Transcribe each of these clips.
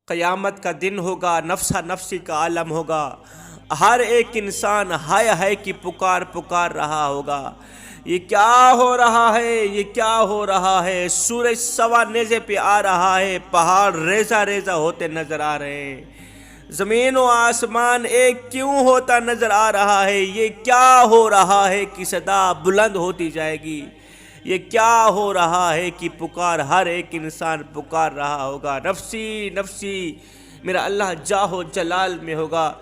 قیامت کا دن ہوگا، نفسا نفسی کا عالم ہوگا، ہر ایک انسان ہائے ہائے کی پکار پکار رہا ہوگا۔ یہ کیا ہو رہا ہے، یہ کیا ہو رہا ہے؟ سورج سوا نیزے پہ آ رہا ہے، پہاڑ ریزہ ریزہ ہوتے نظر آ رہے ہیں، زمین و آسمان ایک کیوں ہوتا نظر آ رہا ہے؟ یہ کیا ہو رہا ہے کہ صدا بلند ہوتی جائے گی؟ یہ کیا ہو رہا ہے کہ پکار ہر ایک انسان پکار رہا ہوگا، نفسی نفسی۔ میرا اللہ جاہ و جلال میں ہوگا،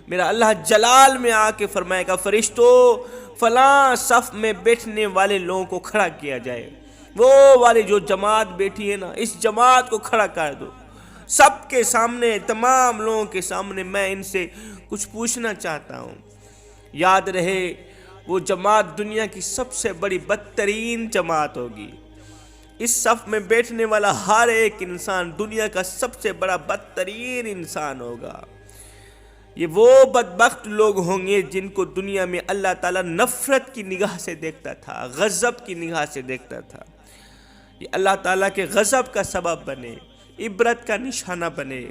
میرا اللہ جلال میں آ کے فرمائے گا فرشتوں فلاں صف میں بیٹھنے والے لوگوں کو کھڑا کیا جائے، وہ والی جو جماعت بیٹھی ہے نا، اس جماعت کو کھڑا کر دو سب کے سامنے، تمام لوگوں کے سامنے۔ میں ان سے کچھ پوچھنا چاہتا ہوں، یاد رہے وہ جماعت دنیا کی سب سے بڑی بدترین جماعت ہوگی۔ اس صف میں بیٹھنے والا ہر ایک انسان دنیا کا سب سے بڑا بدترین انسان ہوگا۔ یہ وہ بدبخت لوگ ہوں گے جن کو دنیا میں اللہ تعالیٰ نفرت کی نگاہ سے دیکھتا تھا، غضب کی نگاہ سے دیکھتا تھا۔ یہ اللہ تعالیٰ کے غضب کا سبب بنے، عبرت کا نشانہ بنے۔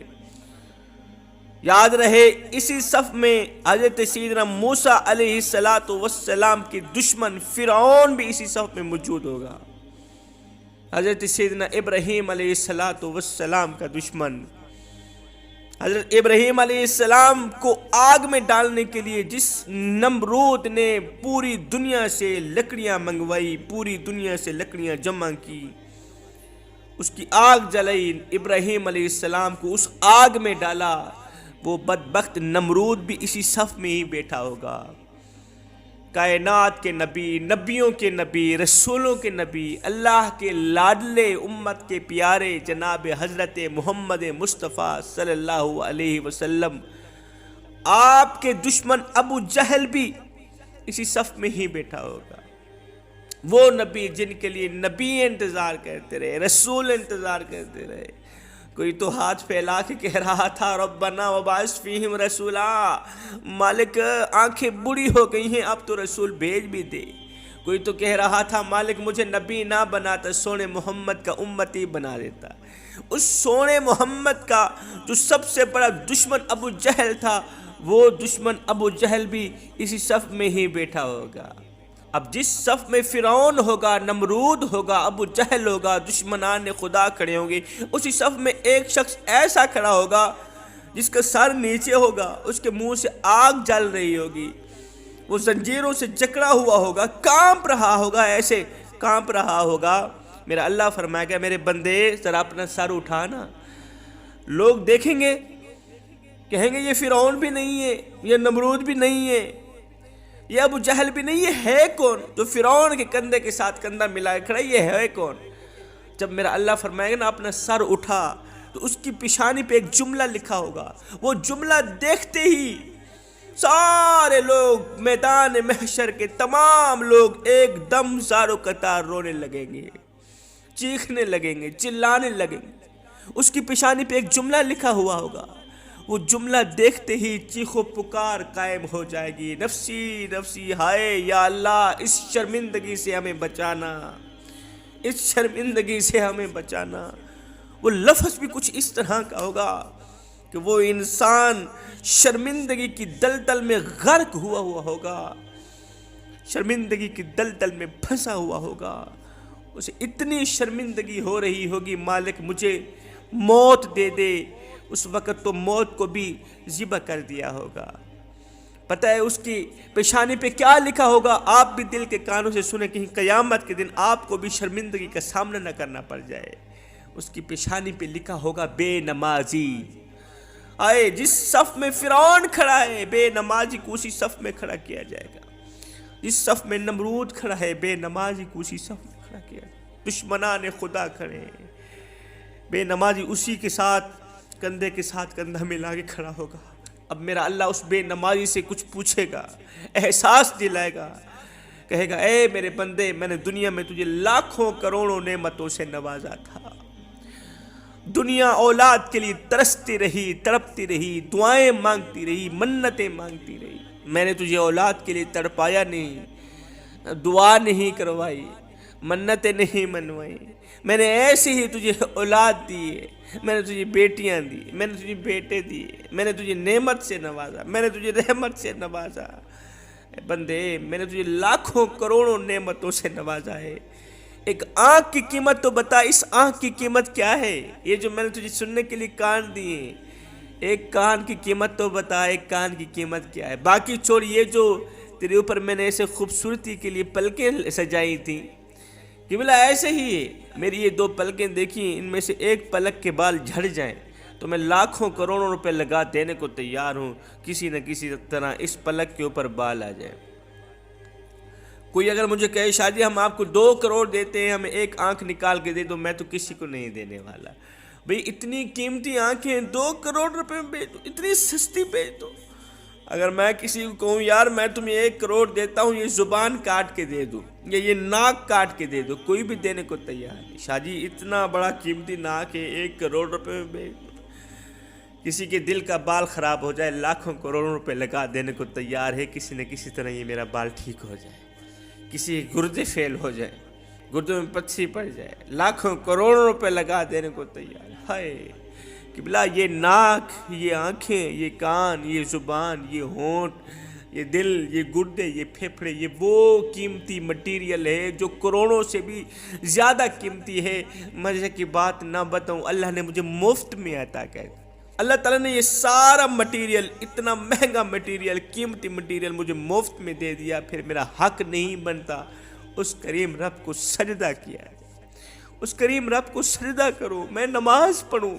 یاد رہے اسی صف میں حضرت سیدنا موسیٰ علیہ السلام کے دشمن فرعون بھی اسی صف میں موجود ہوگا، حضرت سیدنا ابراہیم علیہ السلام کا دشمن۔ حضرت ابراہیم علیہ السلام کو آگ میں ڈالنے کے لیے جس نمرود نے پوری دنیا سے لکڑیاں منگوائی، پوری دنیا سے لکڑیاں جمع کی، اس کی آگ جلائی، ابراہیم علیہ السلام کو اس آگ میں ڈالا، وہ بدبخت نمرود بھی اسی صف میں ہی بیٹھا ہوگا۔ کائنات کے نبی، نبیوں کے نبی، رسولوں کے نبی، اللہ کے لاڈلے، امت کے پیارے جناب حضرت محمد مصطفیٰ صلی اللہ علیہ وسلم، آپ کے دشمن ابو جہل بھی اسی صف میں ہی بیٹھا ہوگا۔ وہ نبی جن کے لیے نبی انتظار کرتے رہے، رسول انتظار کرتے رہے۔ کوئی تو ہاتھ پھیلا کے کہہ رہا تھا ربنا وبعث فیہم رسولا، مالک آنکھیں بڑی ہو گئی ہیں اب تو رسول بھیج بھی دے۔ کوئی تو کہہ رہا تھا مالک مجھے نبی نہ بناتا، سونے محمد کا امتی بنا دیتا۔ اس سونے محمد کا جو سب سے بڑا دشمن ابو جہل تھا، وہ دشمن ابو جہل بھی اسی صف میں ہی بیٹھا ہوگا۔ اب جس صف میں فرعون ہوگا، نمرود ہوگا، ابو جہل ہوگا، دشمنان خدا کھڑے ہوں گے، اسی صف میں ایک شخص ایسا کھڑا ہوگا جس کا سر نیچے ہوگا، اس کے منہ سے آگ جل رہی ہوگی، وہ زنجیروں سے جکڑا ہوا ہوگا، کانپ رہا ہوگا، ایسے کانپ رہا ہوگا۔ میرا اللہ فرمائے گا میرے بندے ذرا اپنا سر اٹھانا۔ لوگ دیکھیں گے، کہیں گے یہ فرعون بھی نہیں ہے، یہ نمرود بھی نہیں ہے، یہ ابو جہل بھی نہیں، یہ ہے کون جو فرعون کے کندھے کے ساتھ کندھا ملائے کھڑا ہے؟ یہ ہے کون؟ جب میرا اللہ فرمائے گا نا اپنا سر اٹھا، تو اس کی پیشانی پہ ایک جملہ لکھا ہوگا، وہ جملہ دیکھتے ہی سارے لوگ میدان محشر کے تمام لوگ ایک دم زار و قطار رونے لگیں گے، چیخنے لگیں گے، چلانے لگیں گے۔ اس کی پیشانی پہ ایک جملہ لکھا ہوا ہوگا، وہ جملہ دیکھتے ہی چیخ و پکار قائم ہو جائے گی، نفسی نفسی، ہائے یا اللہ اس شرمندگی سے ہمیں بچانا، اس شرمندگی سے ہمیں بچانا۔ وہ لفظ بھی کچھ اس طرح کا ہوگا کہ وہ انسان شرمندگی کی دلدل میں غرق ہوا ہوگا، شرمندگی کی دلدل میں پھنسا ہوا ہوگا، اسے اتنی شرمندگی ہو رہی ہوگی مالک مجھے موت دے دے۔ اس وقت تو موت کو بھی ذبح کر دیا ہوگا۔ پتہ ہے اس کی پیشانی پہ کیا لکھا ہوگا؟ آپ بھی دل کے کانوں سے سنیں، کہیں قیامت کے دن آپ کو بھی شرمندگی کا سامنا نہ کرنا پڑ جائے۔ اس کی پیشانی پہ لکھا ہوگا بے نمازی۔ آئے جس صف میں فرعون کھڑا ہے، بے نمازی کو اسی صف میں کھڑا کیا جائے گا۔ جس صف میں نمرود کھڑا ہے، بے نمازی کو اسی صف میں کھڑا کیا جائے گا۔ دشمنان خدا کھڑے ہیں، بے نمازی اسی کے ساتھ کندھے کے ساتھ کندھا ملا کے کھڑا ہوگا۔ اب میرا اللہ اس بے نمازی سے کچھ پوچھے گا، احساس دلائے گا، کہے گا اے میرے بندے میں نے دنیا میں تجھے لاکھوں کروڑوں نعمتوں سے نوازا تھا، دنیا اولاد کے لیے ترستی رہی، تڑپتی رہی، دعائیں مانگتی رہی، منتیں مانگتی رہی، میں نے تجھے اولاد کے لیے تڑپایا نہیں، دعا نہیں کروائی، منتیں نہیں منوائیں، میں نے ایسے ہی تجھے اولاد دی ہے، میں نے تجھے بیٹیاں دی، میں نے تجھے بیٹے دیے، میں نے تجھے نعمت سے نوازا، میں نے تجھے رحمت سے نوازا۔ اے بندے، میں نے تجھے لاکھوں کروڑوں نعمتوں سے نوازا ہے۔ ایک آنکھ کی قیمت تو بتا، اس آنکھ کی قیمت کیا ہے؟ یہ جو میں نے تجھے سننے کے لیے کان دیے، ایک کان کی قیمت تو بتا، ایک کان کی قیمت کیا ہے؟ باقی چھوڑ، یہ جو تیرے اوپر میں نے ایسے خوبصورتی کے لیے پلکیں سجائی تھیں، کہ بلا ایسے ہی ہے، میری یہ 2 پلکیں دیکھیں، ان میں سے ایک پلک کے بال جھڑ جائیں تو میں لاکھوں کروڑوں روپے لگا دینے کو تیار ہوں، کسی نہ کسی طرح اس پلک کے اوپر بال آ جائیں۔ کوئی اگر مجھے کہے شاہ جی ہم آپ کو 2 کروڑ دیتے ہیں، ہمیں ایک آنکھ نکال کے دے دو، میں تو کسی کو نہیں دینے والا۔ بھئی اتنی قیمتی آنکھیں 2 کروڑ روپے میں بیچ دو، اتنی سستی بیچ دو۔ اگر میں کسی کو کہوں یار میں تمہیں 1 کروڑ دیتا ہوں، یہ زبان کاٹ کے دے دو، یا یہ ناک کاٹ کے دے دو، کوئی بھی دینے کو تیار نہیں۔ شاہ جی اتنا بڑا قیمتی ناک ہے، 1 کروڑ روپے میں بیچ دو۔ کسی کے دل کا بال خراب ہو جائے، لاکھوں کروڑوں روپے لگا دینے کو تیار ہے، کسی نہ کسی طرح یہ میرا بال ٹھیک ہو جائے۔ کسی گردے فیل ہو جائے، گردوں میں پتھری پڑ جائے، لاکھوں کروڑوں روپے لگا دینے کو تیار ہے۔ ہائے کہ بلا یہ ناک، یہ آنکھیں، یہ کان، یہ زبان، یہ ہونٹ، یہ دل، یہ گردے، یہ پھیپھڑے، یہ وہ قیمتی مٹیریل ہے جو کروڑوں سے بھی زیادہ قیمتی ہے۔ مزے کی بات نہ بتاؤں، اللہ نے مجھے مفت میں عطا کر دیا۔ اللہ تعالیٰ نے یہ سارا مٹیریل، اتنا مہنگا مٹیریل، قیمتی مٹیریل مجھے مفت میں دے دیا، پھر میرا حق نہیں بنتا اس کریم رب کو سجدہ کیا ہے۔ اس کریم رب کو سجدہ کرو، میں نماز پڑھوں۔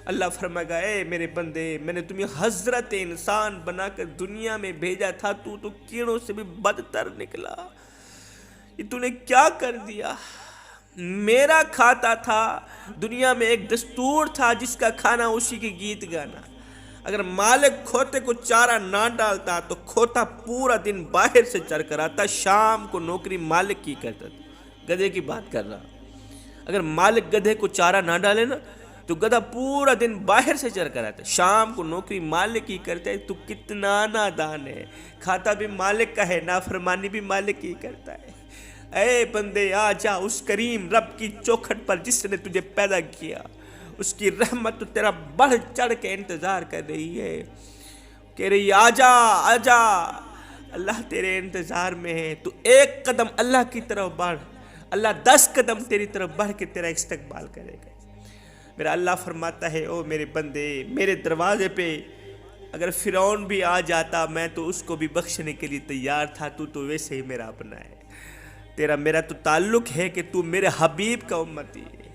اللہ فرمائے گا اے میرے بندے، میں نے تمہیں حضرت انسان بنا کر دنیا میں بھیجا تھا، تو کیڑوں سے بھی بدتر نکلا۔ یہ تو نے کیا کر دیا؟ میرا کھاتا تھا، دنیا میں ایک دستور تھا جس کا کھانا اسی کے گیت گانا۔ اگر مالک کھوتے کو چارہ نہ ڈالتا تو کھوتا پورا دن باہر سے چر کر آتا، شام کو نوکری مالک کی کرتا تھا۔ گدھے کی بات کر رہا، اگر مالک گدھے کو چارہ نہ ڈالے نا تو گدھا پورا دن باہر سے چر کر آتا ہے، شام کو نوکری مالک کی کرتا ہے۔ تو کتنا نادان ہے، کھاتا بھی مالک کا ہے، نافرمانی بھی مالک ہی کرتا ہے۔ اے بندے آ جا اس کریم رب کی چوکھٹ پر جس نے تجھے پیدا کیا، اس کی رحمت تو تیرا بڑھ چڑھ کے انتظار کر رہی ہے، کہہ رہی آ جا آ جا، اللہ تیرے انتظار میں ہے۔ تو 1 قدم اللہ کی طرف بڑھ، اللہ 10 قدم تیری طرف بڑھ کے تیرا استقبال کرے گا۔ میرا اللہ فرماتا ہے او میرے بندے، میرے دروازے پہ اگر فرعون بھی آ جاتا میں تو اس کو بھی بخشنے کے لیے تیار تھا، تو ویسے ہی میرا اپنا ہے۔ تیرا میرا تو تعلق ہے کہ تو میرے حبیب کا امتی ہے۔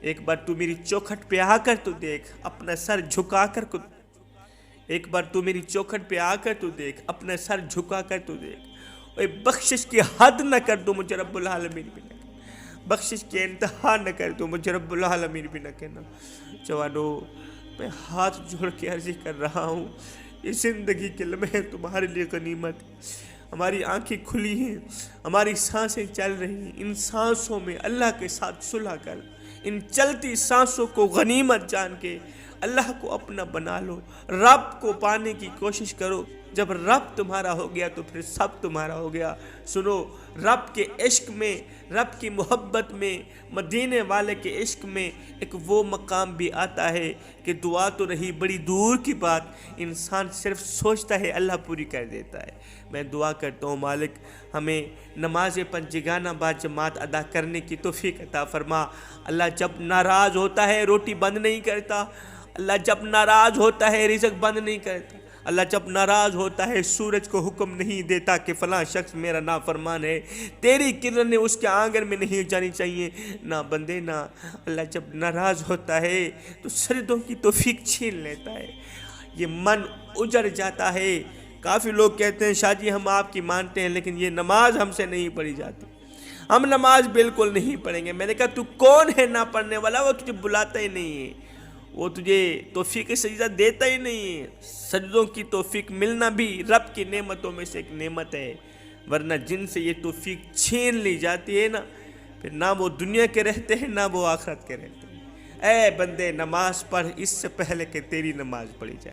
ایک بار تو میری چوکھٹ پہ آ کر تو دیکھ، اپنا سر جھکا کر کو، ایک بار تو میری چوکھٹ پہ آ کر تو دیکھ، اپنا سر جھکا کر تو دیکھ۔ اے بخشش کی حد نہ کر دو مجھے رب العالمین بھی نہ کہنا، بخشش کی انتہا نہ کر دو مجھے رب العالمین بھی نہ کہنا۔ جوانو میں ہاتھ جوڑ کے عرض کر رہا ہوں، یہ زندگی کے لمحے تمہارے لیے غنیمت ہے۔ ہماری آنکھیں کھلی ہیں، ہماری سانسیں چل رہی ہیں، ان سانسوں میں اللہ کے ساتھ صلح کر، ان چلتی سانسوں کو غنیمت جان کے اللہ کو اپنا بنا لو، رب کو پانے کی کوشش کرو۔ جب رب تمہارا ہو گیا تو پھر سب تمہارا ہو گیا۔ سنو، رب کے عشق میں، رب کی محبت میں، مدینے والے کے عشق میں ایک وہ مقام بھی آتا ہے کہ دعا تو رہی بڑی دور کی بات، انسان صرف سوچتا ہے اللہ پوری کر دیتا ہے۔ میں دعا کرتا ہوں مالک ہمیں نماز پنجگانہ با جماعت ادا کرنے کی توفیق عطا فرما۔ اللہ جب ناراض ہوتا ہے روٹی بند نہیں کرتا، اللہ جب ناراض ہوتا ہے رزق بند نہیں کرتا، اللہ جب ناراض ہوتا ہے سورج کو حکم نہیں دیتا کہ فلاں شخص میرا نافرمان ہے، تیری کرنیں اس کے آنگن میں نہیں جانی چاہیے، نہ بندے نہ۔ اللہ جب ناراض ہوتا ہے تو سجدوں کی توفیق چھین لیتا ہے، یہ من اجڑ جاتا ہے۔ کافی لوگ کہتے ہیں شاہ جی ہم آپ کی مانتے ہیں لیکن یہ نماز ہم سے نہیں پڑھی جاتی، ہم نماز بالکل نہیں پڑھیں گے۔ میں نے کہا تو کون ہے نہ پڑھنے والا؟ وہ تجھے بلاتا ہی نہیں ہے، وہ تجھے توفیق سجدہ دیتا ہی نہیں ہے۔ سجدوں کی توفیق ملنا بھی رب کی نعمتوں میں سے ایک نعمت ہے، ورنہ جن سے یہ توفیق چھین لی جاتی ہے نا، پھر نہ وہ دنیا کے رہتے ہیں نہ وہ آخرت کے رہتے ہیں۔ اے بندے نماز پڑھ اس سے پہلے کہ تیری نماز پڑھی جائے۔